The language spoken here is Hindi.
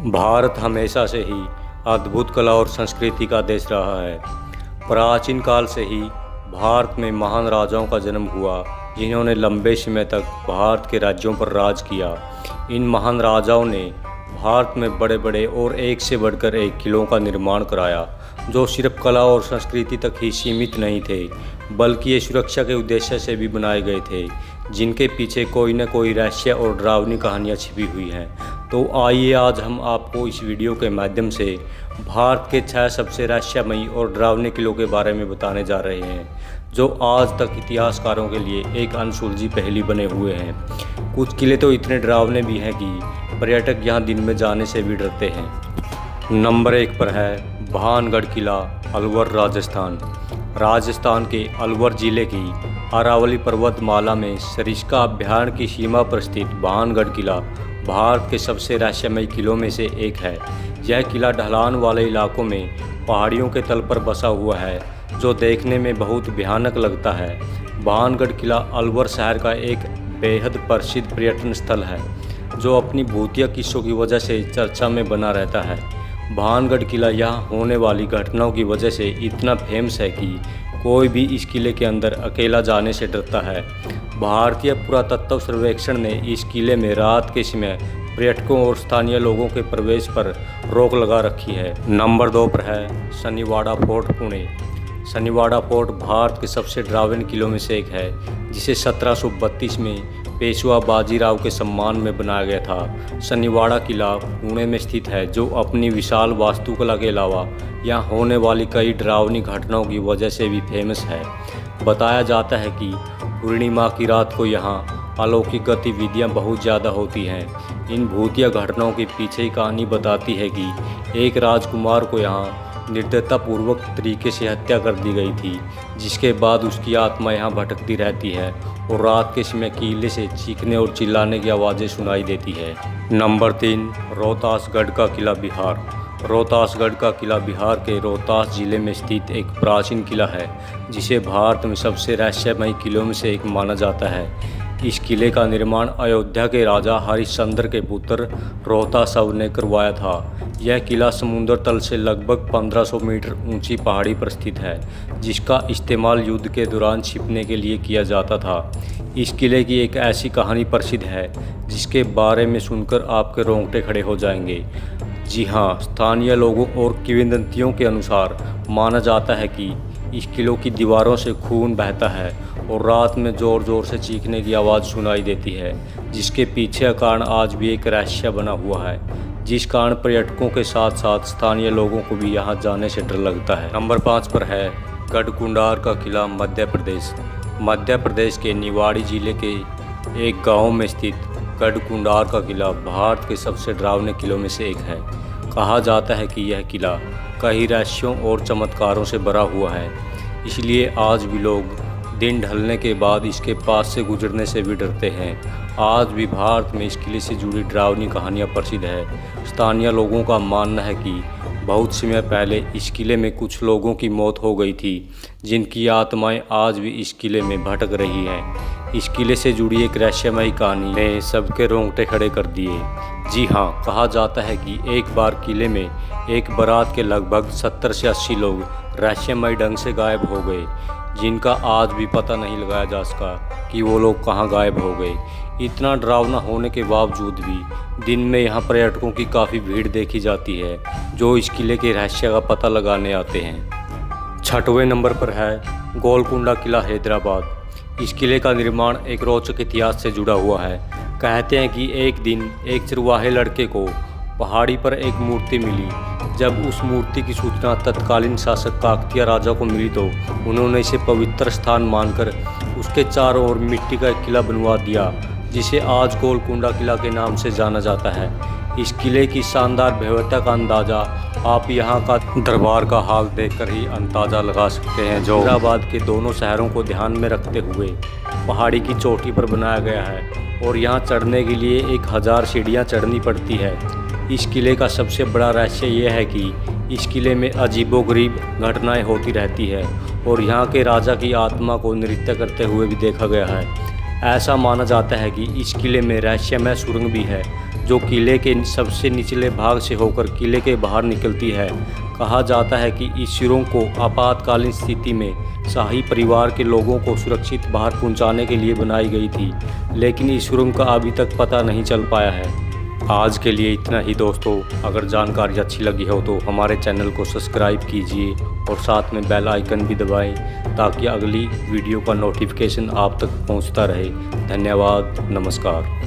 भारत हमेशा से ही अद्भुत कला और संस्कृति का देश रहा है। प्राचीन काल से ही भारत में महान राजाओं का जन्म हुआ, जिन्होंने लंबे समय तक भारत के राज्यों पर राज किया। इन महान राजाओं ने भारत में बड़े बड़े और एक से बढ़कर एक किलों का निर्माण कराया, जो सिर्फ कला और संस्कृति तक ही सीमित नहीं थे, बल्कि ये सुरक्षा के उद्देश्य से भी बनाए गए थे, जिनके पीछे कोई न कोई रहस्य और डरावनी कहानियाँ छिपी हुई हैं। तो आइए आज हम आपको इस वीडियो के माध्यम से भारत के 6 सबसे रहस्यमयी और डरावने किलों के बारे में बताने जा रहे हैं, जो आज तक इतिहासकारों के लिए एक अनसुलझी पहेली बने हुए हैं। कुछ किले तो इतने डरावने भी हैं कि पर्यटक यहाँ दिन में जाने से भी डरते हैं। नंबर 1 पर है भानगढ़ किला, अलवर, राजस्थान। राजस्थान के अलवर जिले की अरावली पर्वतमाला में सरिस्का अभयारण्य की सीमा पर स्थित भानगढ़ किला भारत के सबसे रहस्यमयी किलों में से एक है। यह किला ढलान वाले इलाकों में पहाड़ियों के तल पर बसा हुआ है, जो देखने में बहुत भयानक लगता है। भानगढ़ किला अलवर शहर का एक बेहद प्रसिद्ध पर्यटन स्थल है, जो अपनी भूतिया किस्सों की वजह से चर्चा में बना रहता है। भानगढ़ किला यहाँ होने वाली घटनाओं की वजह से इतना फेमस है कि कोई भी इस किले के अंदर अकेला जाने से डरता है। भारतीय पुरातत्व सर्वेक्षण ने इस किले में रात के समय पर्यटकों और स्थानीय लोगों के प्रवेश पर रोक लगा रखी है। नंबर 2 पर है शनिवाड़ा फोर्ट, पुणे। शनिवाड़ा फोर्ट भारत के सबसे डरावने किलों में से एक है, जिसे 1732 में पेशवा बाजीराव के सम्मान में बनाया गया था। शनिवाड़ा किला पुणे में स्थित है, जो अपनी विशाल वास्तुकला के अलावा यहाँ होने वाली कई डरावनी घटनाओं की वजह से भी फेमस है। बताया जाता है कि पूर्णिमा की रात को यहाँ अलौकिक गतिविधियाँ बहुत ज़्यादा होती हैं। इन भूतिया घटनाओं के पीछे की कहानी बताती है कि एक राजकुमार को यहाँ निर्दयतापूर्वक तरीके से हत्या कर दी गई थी, जिसके बाद उसकी आत्मा यहाँ भटकती रहती है और रात के समय किले से चीखने और चिल्लाने की आवाज़ें सुनाई देती है। नंबर 3, रोहतासगढ़ का किला, बिहार। रोहतासगढ़ का किला बिहार के रोहतास जिले में स्थित एक प्राचीन किला है, जिसे भारत में सबसे रहस्यमयी किलों में से एक माना जाता है। इस किले का निर्माण अयोध्या के राजा हरिश्चंद्र के पुत्र रोहतासव ने करवाया था। यह किला समुद्र तल से लगभग 1500 मीटर ऊंची पहाड़ी पर स्थित है, जिसका इस्तेमाल युद्ध के दौरान छिपने के लिए किया जाता था। इस किले की एक ऐसी कहानी प्रसिद्ध है, जिसके बारे में सुनकर आपके रोंगटे खड़े हो जाएंगे। जी हाँ, स्थानीय लोगों और किंवदंतियों के अनुसार माना जाता है कि इस किलों की दीवारों से खून बहता है और रात में ज़ोर ज़ोर से चीखने की आवाज़ सुनाई देती है, जिसके पीछे का कारण आज भी एक रहस्य बना हुआ है, जिस कारण पर्यटकों के साथ साथ स्थानीय लोगों को भी यहाँ जाने से डर लगता है। नंबर 5 पर है गढ़कुंडार का किला, मध्य प्रदेश। मध्य प्रदेश के निवाड़ी जिले के एक गाँव में स्थित गढ़कुंडार का किला भारत के सबसे डरावने किलों में से एक है। कहा जाता है कि यह किला कई रहस्यों और चमत्कारों से भरा हुआ है, इसलिए आज भी लोग दिन ढलने के बाद इसके पास से गुजरने से भी डरते हैं। आज भी भारत में इस किले से जुड़ी डरावनी कहानियाँ प्रसिद्ध है। स्थानीय लोगों का मानना है कि बहुत समय पहले इस किले में कुछ लोगों की मौत हो गई थी, जिनकी आत्माएं आज भी इस किले में भटक रही हैं। इस किले से जुड़ी एक रहस्यमयी कहानी ने सबके रोंगटे खड़े कर दिए। जी हाँ, कहा जाता है कि एक बार किले में एक बारात के लगभग 70 से 80 लोग रहस्यमयी ढंग से गायब हो गए, जिनका आज भी पता नहीं लगाया जा सका कि वो लोग कहाँ गायब हो गए। इतना डरावना होने के बावजूद भी दिन में यहाँ पर्यटकों की काफ़ी भीड़ देखी जाती है, जो इस किले के रहस्य का पता लगाने आते हैं। 6वें नंबर पर है गोलकुंडा किला, हैदराबाद। इस किले का निर्माण एक रोचक इतिहास से जुड़ा हुआ है। कहते हैं कि एक दिन एक चरवाहे लड़के को पहाड़ी पर एक मूर्ति मिली। जब उस मूर्ति की सूचना तत्कालीन शासक काकतीय राजा को मिली, तो उन्होंने इसे पवित्र स्थान मानकर उसके चारों ओर मिट्टी का एक किला बनवा दिया, जिसे आज गोलकुंडा किला के नाम से जाना जाता है। इस किले की शानदार भव्यता का अंदाज़ा आप यहाँ का दरबार का हाल देखकर ही अंदाज़ा लगा सकते हैं, जो हैदराबाद के दोनों शहरों को ध्यान में रखते हुए पहाड़ी की चोटी पर बनाया गया है और यहाँ चढ़ने के लिए 1000 सीढ़ियाँ चढ़नी पड़ती है। इस किले का सबसे बड़ा रहस्य यह है कि इस किले में अजीबोगरीब घटनाएं होती रहती है और यहाँ के राजा की आत्मा को नृत्य करते हुए भी देखा गया है। ऐसा माना जाता है कि इस किले में रहस्यमय सुरंग भी है, जो किले के सबसे निचले भाग से होकर किले के बाहर निकलती है। कहा जाता है कि इस सुरंग को आपातकालीन स्थिति में शाही परिवार के लोगों को सुरक्षित बाहर पहुंचाने के लिए बनाई गई थी, लेकिन इस सुरंग का अभी तक पता नहीं चल पाया है। आज के लिए इतना ही दोस्तों। अगर जानकारी अच्छी लगी हो तो हमारे चैनल को सब्सक्राइब कीजिए और साथ में बेल आइकन भी दबाएं ताकि अगली वीडियो का नोटिफिकेशन आप तक पहुंचता रहे। धन्यवाद, नमस्कार।